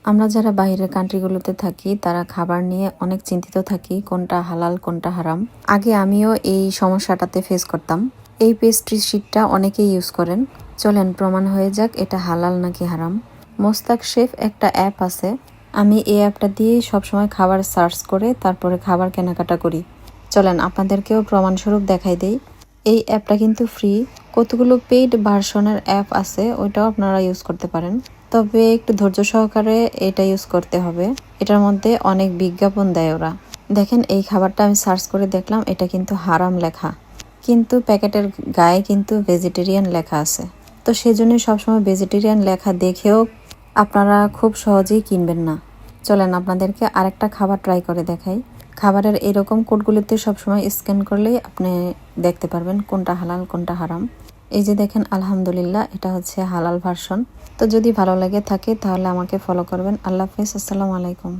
আমরা যারা বাইরের কান্ট্রিগুলোতে থাকি তারা খাবার নিয়ে অনেক চিন্তিত থাকি, কোনটা হালাল কোনটা হারাম। আগে আমিও এই সমস্যাটাতে ফেস করতাম। এই পেস্ট্রি শিটটা অনেকেই ইউজ করেন। চলেন প্রমাণ হয়ে যাক এটা হালাল নাকি হারাম। মোস্তাক শেফ একটা অ্যাপ আছে, আমি এই অ্যাপটা দিয়েই সবসময় খাবার সার্চ করে তারপরে খাবার কেনাকাটা করি। চলেন আপনাদেরকেও প্রমাণস্বরূপ দেখাই দেই। এই অ্যাপটা কিন্তু ফ্রি। কতগুলো পেইড ভার্সনের অ্যাপ আছে, ওইটাও আপনারা ইউজ করতে পারেন, তবে একটু ধৈর্য সহকারে এটা ইউজ করতে হবে। এটার মধ্যে অনেক বিজ্ঞাপন দেয় ওরা। দেখেন এই খাবারটা আমি সার্চ করে দেখলাম, এটা কিন্তু হারাম লেখা, কিন্তু প্যাকেটের গায়ে কিন্তু ভেজিটেরিয়ান লেখা আছে। তো সেজন্য সবসময় ভেজিটেরিয়ান লেখা দেখেও আপনারা খুব সহজেই কিনবেন না। চলেন আপনাদেরকে আরেকটা খাবার ট্রাই করে দেখাই। খাবারের এরকম কোডগুলিতে সবসময় স্ক্যান করলেই আপনি দেখতে পারবেন কোনটা হালাল কোনটা হারাম। এই যে দেখেন, আলহামদুলিল্লাহ এটা হচ্ছে হালাল ভার্সন। তো যদি ভালো লাগে থাকে তাহলে আমাকে ফলো করবেন। আল্লাহ হাফেজ, আসসালামু আলাইকুম।